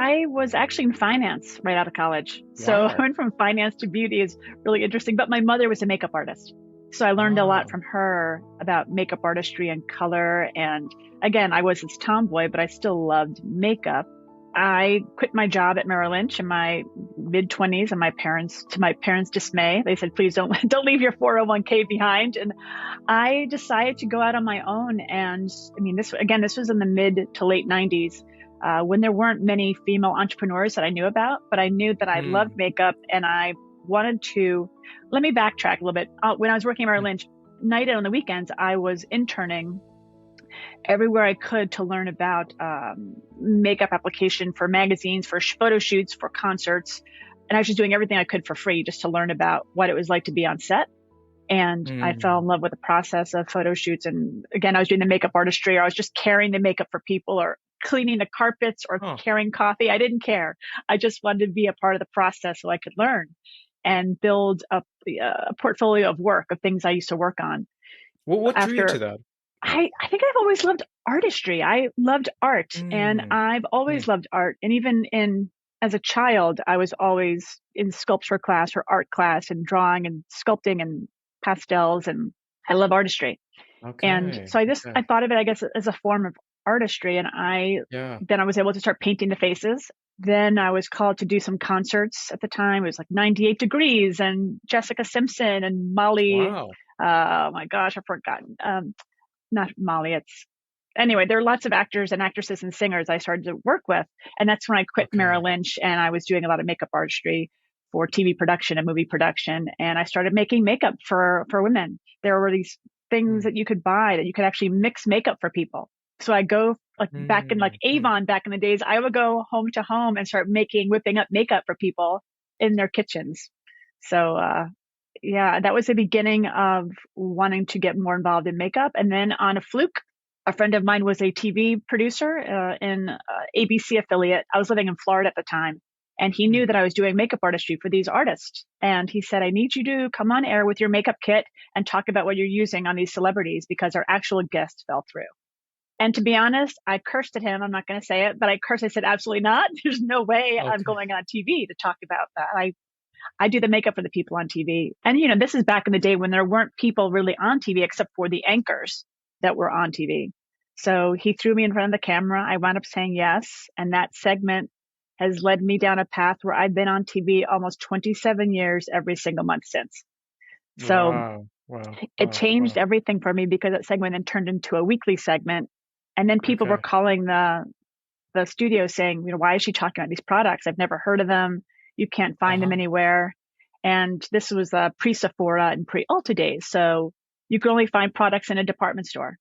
I was actually in finance right out of college. So I Wow. went from finance to beauty is really interesting. But my mother was a makeup artist. So I learned a lot Ah, from her about makeup artistry and color. And again, I was this tomboy, but I still loved makeup. I quit my job at Merrill Lynch in my mid 20s, and to my parents' dismay, they said, please don't, don't leave your 401k behind. And I decided to go out on my own. And I mean, this was in the mid to late 90s, when there weren't many female entrepreneurs that I knew about, but I knew that I loved mm, makeup and I wanted to. Let me backtrack a little bit. When I was working at Merrill mm. Lynch, night and on the weekends, I was interning everywhere I could to learn about makeup application for magazines, for photo shoots, for concerts. And I was just doing everything I could for free just to learn about what it was like to be on set. And I fell in Mm. love with the process of photo shoots. And again, I was doing the makeup artistry, or I was just carrying the makeup for people, or cleaning the carpets, or Huh. carrying coffee. I didn't care. I just wanted to be a part of the process so I could learn and build up a portfolio of work of things I used to work on. What drew you to After that? I think I've always loved artistry. I loved art, and Mm, I've mm. always loved art. And even as a child, I was always in sculpture class or art class and drawing and sculpting and pastels. And I love artistry. And Okay. so Okay. I thought of it, I guess, as a form of artistry. And Yeah. then I was able to start painting the faces. Then I was called to do some concerts at the time. It was like 98 Degrees and Jessica Simpson and Molly. Wow. Oh my gosh, I've forgotten. Not Molly. Anyway, there are lots of actors and actresses and singers I started to work with. And that's when I quit Okay. Merrill Lynch and I was doing a lot of makeup artistry for TV production and movie production. And I started making makeup for women. There were these things Mm, that you could buy that you could actually mix makeup for people. So I go like back in like mm, mm. Avon back in the days, I would go home to home and start whipping up makeup for people in their kitchens. So, yeah, that was the beginning of wanting to get more involved in makeup. And then on a fluke, a friend of mine was a TV producer in ABC affiliate. I was living in Florida at the time, and he Mm. knew that I was doing makeup artistry for these artists. And he said, I need you to come on air with your makeup kit and talk about what you're using on these celebrities because our actual guests fell through. And to be honest, I cursed at him. I'm not going to say it, but I cursed. I said, absolutely not. There's no way I'm Okay. going on TV to talk about that. I do the makeup for the people on TV. And, this is back in the day when there weren't people really on TV except for the anchors that were on TV. So he threw me in front of the camera. I wound up saying yes. And that segment has led me down a path where I've been on TV almost 27 years every single month since. So Wow. Wow. it Wow. changed Wow. everything for me because that segment then turned into a weekly segment. And then people were Okay. calling the studio saying, why is she talking about these products? I've never heard of them. You can't find them Uh-huh. anywhere. And this was pre-Sephora and pre-Ulta days. So you could only find products in a department store.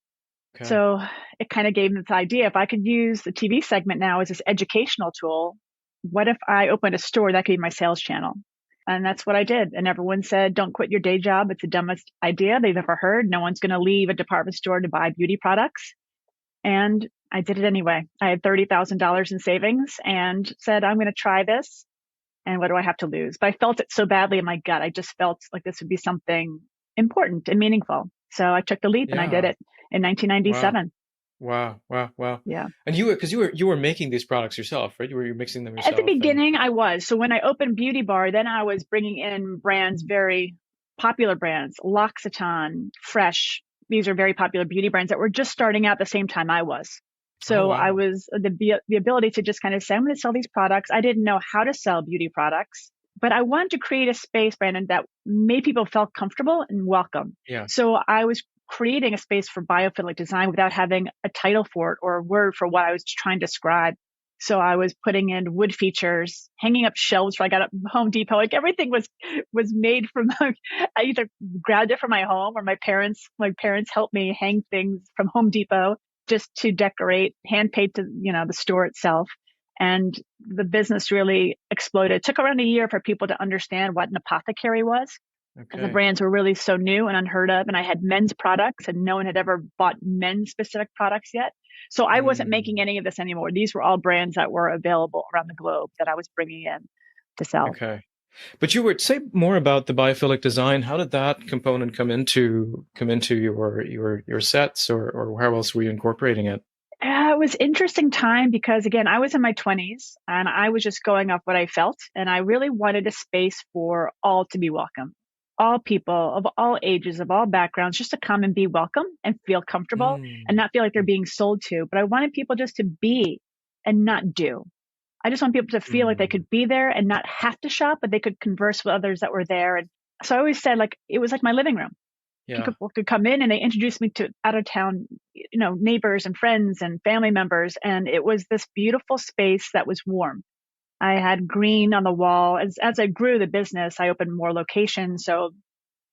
Okay. So it kind of gave me this idea. If I could use the TV segment now as this educational tool, what if I opened a store that could be my sales channel? And that's what I did. And everyone said, don't quit your day job. It's the dumbest idea they've ever heard. No one's going to leave a department store to buy beauty products. And I did it anyway. I had $30,000 in savings and said, I'm going to try this. And what do I have to lose? But I felt it so badly in my gut. I just felt like this would be something important and meaningful. So I took the leap and I did Yeah. it in Wow. 1997. Wow. Wow. Wow. Yeah. And because you were making these products yourself, right? You were mixing them At the yourself and beginning, I was. So when I opened Beauty Bar, then I was bringing in brands, very popular brands, L'Occitane, Fresh. These are very popular beauty brands that were just starting out the same time I was. oh So I wow. was the ability to just kind of say, I'm going to sell these products. I didn't know how to sell beauty products, but I wanted to create a space, Brandon, that made people feel comfortable and welcome. Yeah. So I was creating a space for biophilic design without having a title for it or a word for what I was trying to describe. So I was putting in wood features, hanging up shelves where I got at Home Depot. Like everything was made from. I either grabbed it from my home or my parents helped me hang things from Home Depot just to decorate, hand paint to the store itself. And the business really exploded. It took around a year for people to understand what an apothecary was, because the Okay. brands were really so new and unheard of. And I had men's products and no one had ever bought men's specific products yet. So I wasn't making Mm. any of this anymore. These were all brands that were available around the globe that I was bringing in to sell. Okay. But you were say more about the biophilic design. How did that component come into your sets, or how else were you incorporating it? was interesting time because again, I was in my 20s and I was just going off what I felt. And I really wanted a space for all to be welcome. All people of all ages, of all backgrounds, just to come and be welcome and feel comfortable and Mm. not feel like they're being sold to. But I wanted people just to be and not do. I just want people to feel like they Mm. could be there and not have to shop, but they could converse with others that were there. And so I always said, like, it was like my living room. Yeah. People could come in and they introduced me to out of town, neighbors and friends and family members. And it was this beautiful space that was warm. I had green on the wall. As I grew the business, I opened more locations. So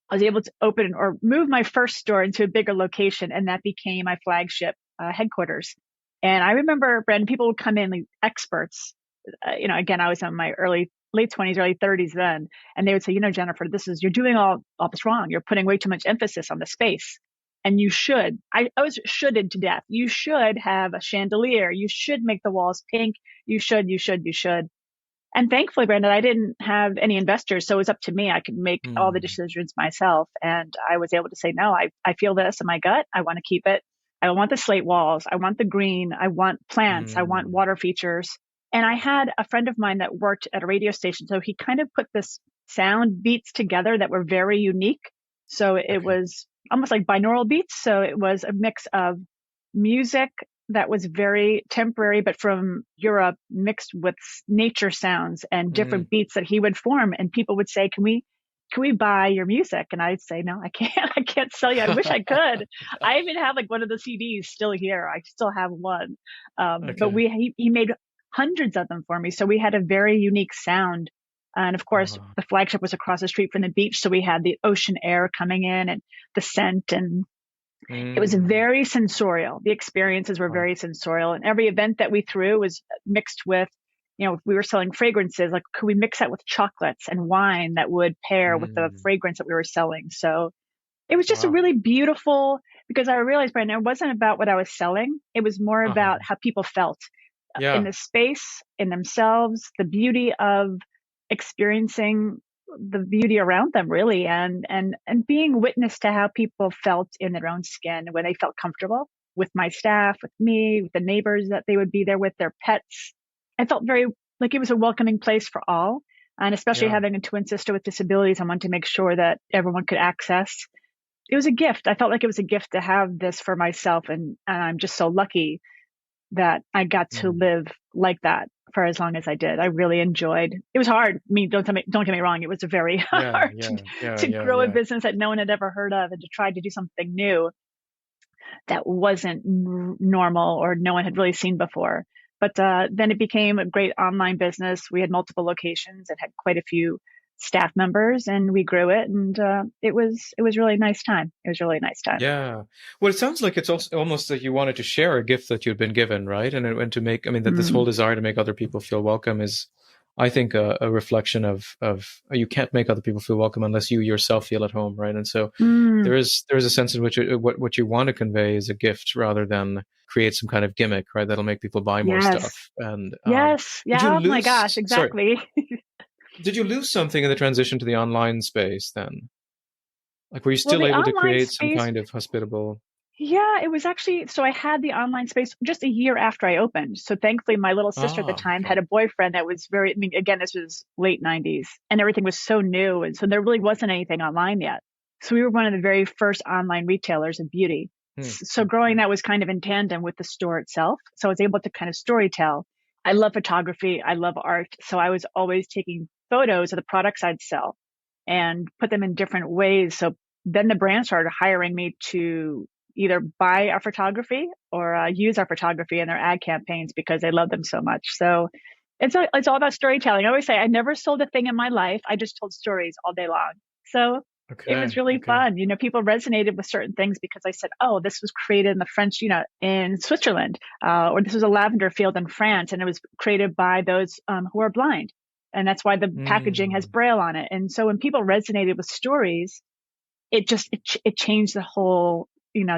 I was able to open or move my first store into a bigger location, and that became my flagship headquarters. And I remember, Brandon, people would come in, like experts. Again, I was in my late 20s, early 30s then, and they would say, Jennifer, you're doing all this wrong. You're putting way too much emphasis on the space. And you should. I was shoulded to death. You should have a chandelier. You should make the walls pink. You should, you should, you should. And thankfully, Brandon, I didn't have any investors, so it was up to me. I could make all the Mm. decisions myself. And I was able to say, no, I feel this in my gut. I want to keep it. I want the slate walls. I want the green. I want plants. I want Mm. water features. And I had a friend of mine that worked at a radio station. So he kind of put this sound beats together that were very unique. So it Okay. was almost like binaural beats. So it was a mix of music that was very temporary, but from Europe, mixed with nature sounds and Mm. different beats that he would form. And people would say, can we buy your music? And I'd say, no, I can't. I can't sell you. I wish I could. I even have like one of the CDs still here. I still have one. But Okay. he made hundreds of them for me. So we had a very unique sound. And of course, Wow. the flagship was across the street from the beach. So we had the ocean air coming in and the scent, and it was Mm. very sensorial. The experiences were Wow. very sensorial, and every event that we threw was mixed with, if we were selling fragrances, like could we mix that with chocolates and wine that would pair with the Mm. fragrance that we were selling? So it was just a Wow. really beautiful, because I realized, Brandon, it wasn't about what I was selling. It was more Uh-huh. about how people felt in Yeah. the space, in themselves, the beauty of experiencing the beauty around them, really, and being witness to how people felt in their own skin when they felt comfortable with my staff, with me, with the neighbors that they would be there with, their pets. I felt very like it was a welcoming place for all. And especially Yeah. having a twin sister with disabilities, I wanted to make sure that everyone could access. It was a gift. I felt like it was a gift to have this for myself. And I'm just so lucky that I got to Mm. live like that for as long as I did. I really enjoyed. It was hard. I mean, don't get me wrong. It was very Yeah. hard Yeah. Yeah. to Yeah. grow a Yeah. business that no one had ever heard of and to try to do something new that wasn't normal or no one had really seen before. But then it became a great online business. We had multiple locations and had quite a few staff members, and we grew it. And it was really a nice time. It was really a nice time. Yeah. Well, it sounds like it's also almost like you wanted to share a gift that you'd been given, right? And to make, I mean, that this whole Mm. desire to make other people feel welcome is, I think, a reflection of you can't make other people feel welcome unless you yourself feel at home, right? And so Mm. there is a sense in which what you want to convey is a gift rather than create some kind of gimmick, right? That'll make people buy more Yes. stuff. And Yes. did you Yeah. Oh my gosh. sorry, Exactly. did you lose something in the transition to the online space then? Like, were you Well, still the able to online create some space, kind of hospitable? yeah, it was actually, so I had the online space just a year after I opened. So thankfully, my little sister at the Ah, time okay. had a boyfriend that was very, I mean, again, this was late 90s and everything was so new. And so there really wasn't anything online yet. So we were one of the very first online retailers of beauty. Hmm. So growing that was kind of in tandem with the store itself. So I was able to kind of story tell. I love photography. I love art. So I was always taking photos of the products I'd sell and put them in different ways. So then the brand started hiring me to either buy our photography or use our photography in their ad campaigns because they love them so much. So it's all about storytelling. I always say I never sold a thing in my life. I just told stories all day long. So it was Okay. really Okay. fun. People resonated with certain things because I said, oh, this was created in the French, in Switzerland, or this was a lavender field in France, and it was created by those who are blind. And that's why the packaging has Mm. Braille on it. And so when people resonated with stories, it changed the whole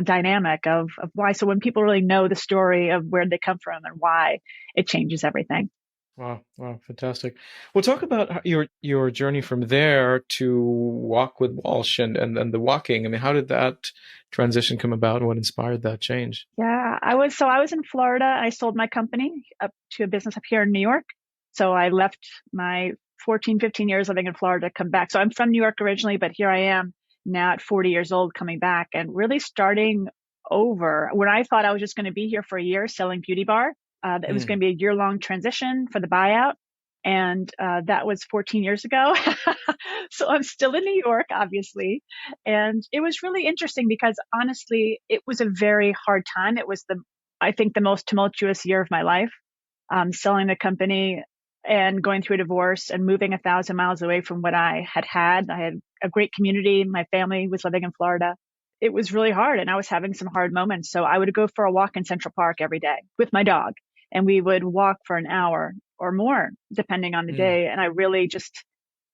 dynamic of why. So when people really know the story of where they come from and why, it changes everything. Wow. Wow. Fantastic. Well, talk about your journey from there to walk with Walsh and the walking. I mean, how did that transition come about and what inspired that change? Yeah. I was in Florida. I sold my company up to a business up here in New York. So I left my 14, 15 years living in Florida to come back. So I'm from New York originally, but here I am now at 40 years old coming back and really starting over when I thought I was just going to be here for a year selling Beauty Bar. It was Mm. going to be a year-long transition for the buyout. And that was 14 years ago. So I'm still in New York, obviously. And it was really interesting because honestly, it was a very hard time. It was I think, the most tumultuous year of my life, selling the company and going through a divorce and moving 1,000 miles away from what I had had. I had a great community. My family was living in Florida. It was really hard and I was having some hard moments. So I would go for a walk in Central Park every day with my dog and we would walk for an hour or more, depending on the Mm. day. And I really just,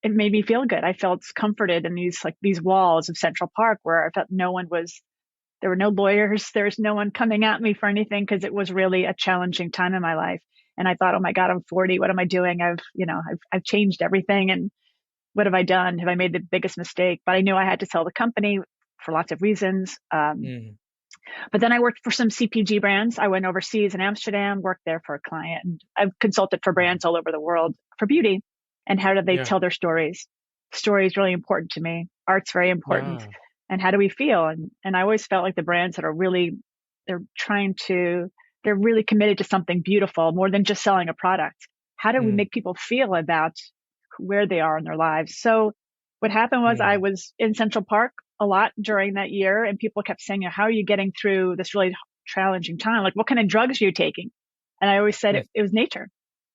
it made me feel good. I felt comforted in these walls of Central Park where I felt there were no lawyers. There's no one coming at me for anything because it was really a challenging time in my life. And I thought, oh my God, I'm 40. What am I doing? I've changed everything. And what have I done? Have I made the biggest mistake? But I knew I had to sell the company for lots of reasons. Mm. But then I worked for some CPG brands. I went overseas in Amsterdam, worked there for a client, and I've consulted for brands all over the world for beauty and how do they Yeah. tell their stories. Story is really important to me. Art's very important. Yeah. And how do we feel? And I always felt like the brands that are really, they're they're really committed to something beautiful more than just selling a product. How do we Mm. make people feel about where they are in their lives? So what happened was I Mm. was in Central Park a lot during that year and people kept saying, how are you getting through this really challenging time? Like, what kind of drugs are you taking? And I always said Mm. it was nature.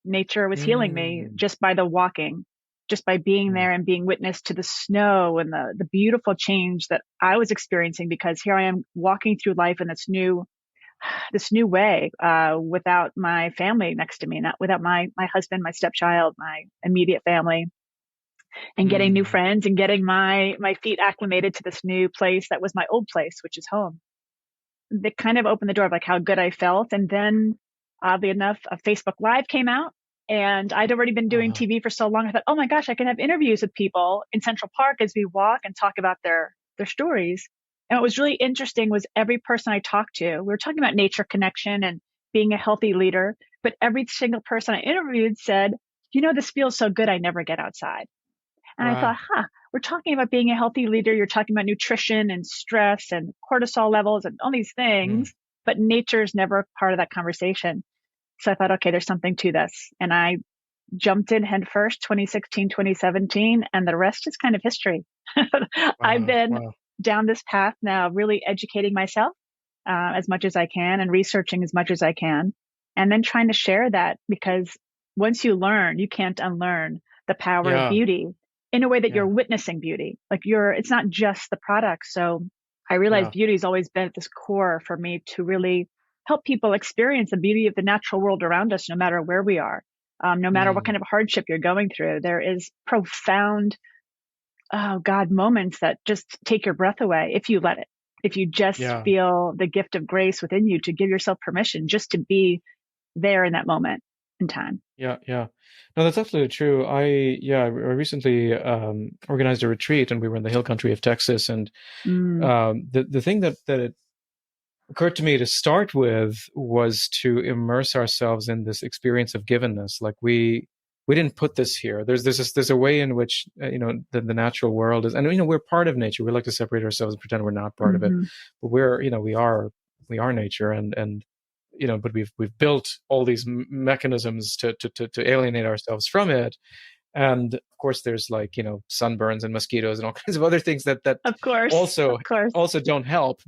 Nature was healing me Mm. just by the walking, just by being Mm. there and being witness to the snow and the beautiful change that I was experiencing because here I am walking through life in this new way, without my family next to me, not without my husband, my stepchild, my immediate family, and getting new Mm. friends and getting my feet acclimated to this new place that was my old place, which is home. That kind of opened the door of like how good I felt. And then oddly enough, a Facebook Live came out and I'd already been doing Uh-huh. TV for so long. I thought, oh my gosh, I can have interviews with people in Central Park as we walk and talk about their stories. And what was really interesting was every person I talked to, we were talking about nature connection and being a healthy leader, but every single person I interviewed said, this feels so good. I never get outside. And I thought, Wow. we're talking about being a healthy leader. You're talking about nutrition and stress and cortisol levels and all these Mm. things, but nature's never part of that conversation. So I thought, okay, there's something to this. And I jumped in head first, 2016, 2017, and the rest is kind of history. I've Wow. been Wow. down this path now, really educating myself as much as I can and researching as much as I can. And then trying to share that because once you learn, you can't unlearn the power of Yeah. beauty in a way that you're Yeah. witnessing beauty. Like it's not just the product. So I realized Yeah. beauty has always been at this core for me to really help people experience the beauty of the natural world around us, no matter where we are, no matter what Mm. kind of hardship you're going through. There is profound, oh God, moments that just take your breath away if you let it. If you just Yeah. feel the gift of grace within you to give yourself permission just to be there in that moment in time. Yeah. Yeah. No, that's absolutely true. I recently organized a retreat and we were in the hill country of Texas and Mm, the thing that it occurred to me to start with was to immerse ourselves in this experience of givenness. Like we didn't put this here. There's a way in which the natural world is, and we're part of nature. We like to separate ourselves and pretend we're not part of it, mm-hmm. but we are nature, and but we've built all these mechanisms to alienate ourselves from it. And of course there's like sunburns and mosquitoes and all kinds of other things that Of also course. don't help,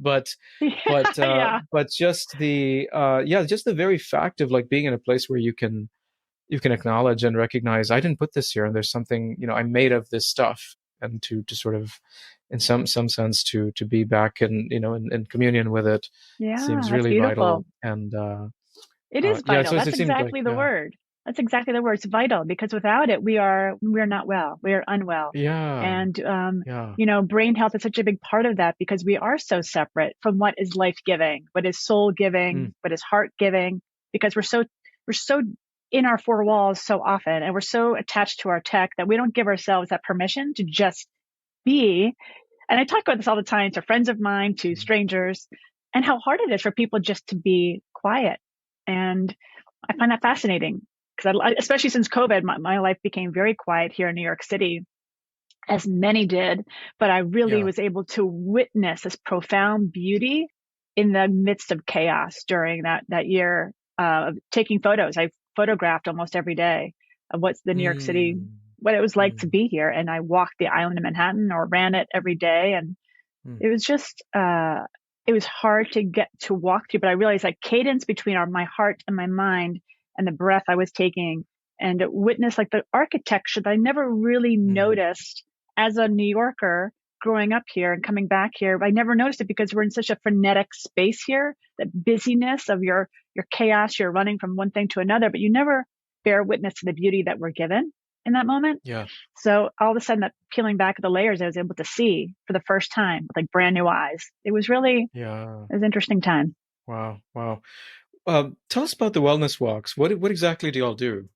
Yeah, but just just the very fact of like being in a place where you can acknowledge and recognize I didn't put this here and there's something I'm made of this stuff, and to sort of in some sense to be back in communion with it yeah, seems that's really vital. beautiful. And It is yeah, vital. so That's it seems like exactly the word. That's exactly the word. It's vital because without it, we're not well. We are unwell. yeah, And, yeah, brain health is such a big part of that because we are so separate from what is life giving, what is soul mm, giving, what is heart giving, because we're so in our four walls so often and we're so attached to our tech that we don't give ourselves that permission to just be. And I talk about this all the time to friends of mine, to mm, strangers. and how hard it is for people just to be quiet. And I find that fascinating because especially since COVID, my life became very quiet here in New York City, as many did, but I really Yeah. was able to witness this profound beauty in the midst of chaos during that year of taking photos. I photographed almost every day of what's the New York City, Mm, what it was like to mm, be here. And I walked the island of Manhattan or ran it every day. And mm, it was just, it was hard to get to walk through, but I realized that cadence between my heart and my mind and the breath I was taking, and witness like the architecture that I never really mm. noticed as a New Yorker growing up here and coming back here. I never noticed it because we're in such a frenetic space here, that busyness of your chaos, you're running from one thing to another, but you never bear witness to the beauty that we're given in that moment. Yeah. So all of a sudden, that peeling back of the layers, I was able to see for the first time with like brand new eyes. It was Yeah. an interesting time. Wow. Wow. Tell us about the wellness walks. What exactly do y'all do?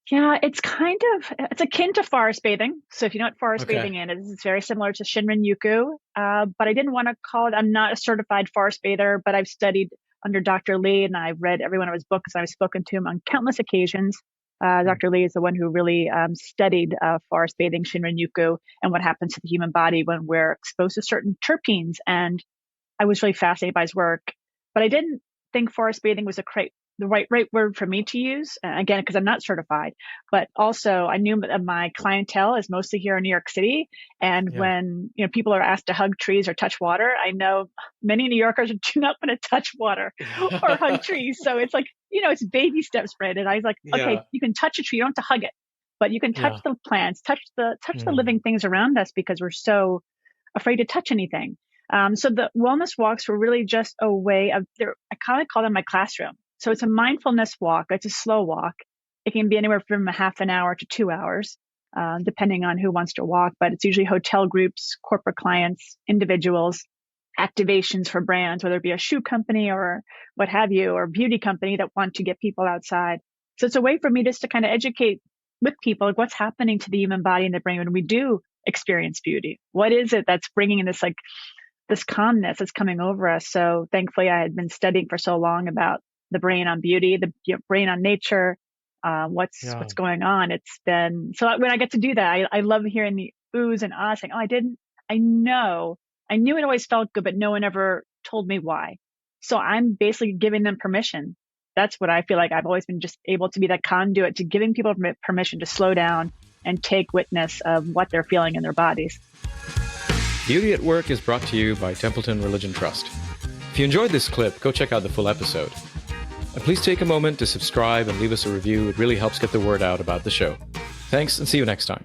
Yeah, it's akin to forest bathing. So if you know what forest Okay. bathing is, it's very similar to Shinrin-yoku. But I didn't want to call it, I'm not a certified forest bather, but I've studied under Dr. Lee and I've read every one of his books. I've spoken to him on countless occasions. Mm, Dr. Lee is the one who really studied forest bathing, Shinrin-yoku, and what happens to the human body when we're exposed to certain terpenes. And I was really fascinated by his work, but I didn't think forest bathing was the right word for me to use. Again, because I'm not certified, but also I knew that my clientele is mostly here in New York City. And yeah. when, people are asked to hug trees or touch water, I know many New Yorkers do not want to touch water or hug trees. So it's like, it's baby steps, Brandon. I was like, okay, Yeah. you can touch a tree. You don't have to hug it, but you can touch Yeah. the plants, touch the Mm, living things around us because we're so afraid to touch anything. So the wellness walks were really just a way I kind of call them my classroom. So it's a mindfulness walk. It's a slow walk. It can be anywhere from a half an hour to 2 hours, depending on who wants to walk, but it's usually hotel groups, corporate clients, individuals, activations for brands, whether it be a shoe company or what have you, or beauty company that want to get people outside. So it's a way for me just to kind of educate with people like what's happening to the human body and the brain when we do experience beauty. What is it that's bringing in this calmness that's coming over us? So thankfully, I had been studying for so long about the brain on beauty, the brain on nature, what's yeah. going on. It's been so when I get to do that, I love hearing the oohs and ahs, saying, "Oh, I knew it always felt good, but no one ever told me why." So I'm basically giving them permission. That's what I feel like I've always been, just able to be that conduit to giving people permission to slow down and take witness of what they're feeling in their bodies. Beauty at Work is brought to you by Templeton Religion Trust. If you enjoyed this clip, go check out the full episode. And please take a moment to subscribe and leave us a review. It really helps get the word out about the show. Thanks, and see you next time.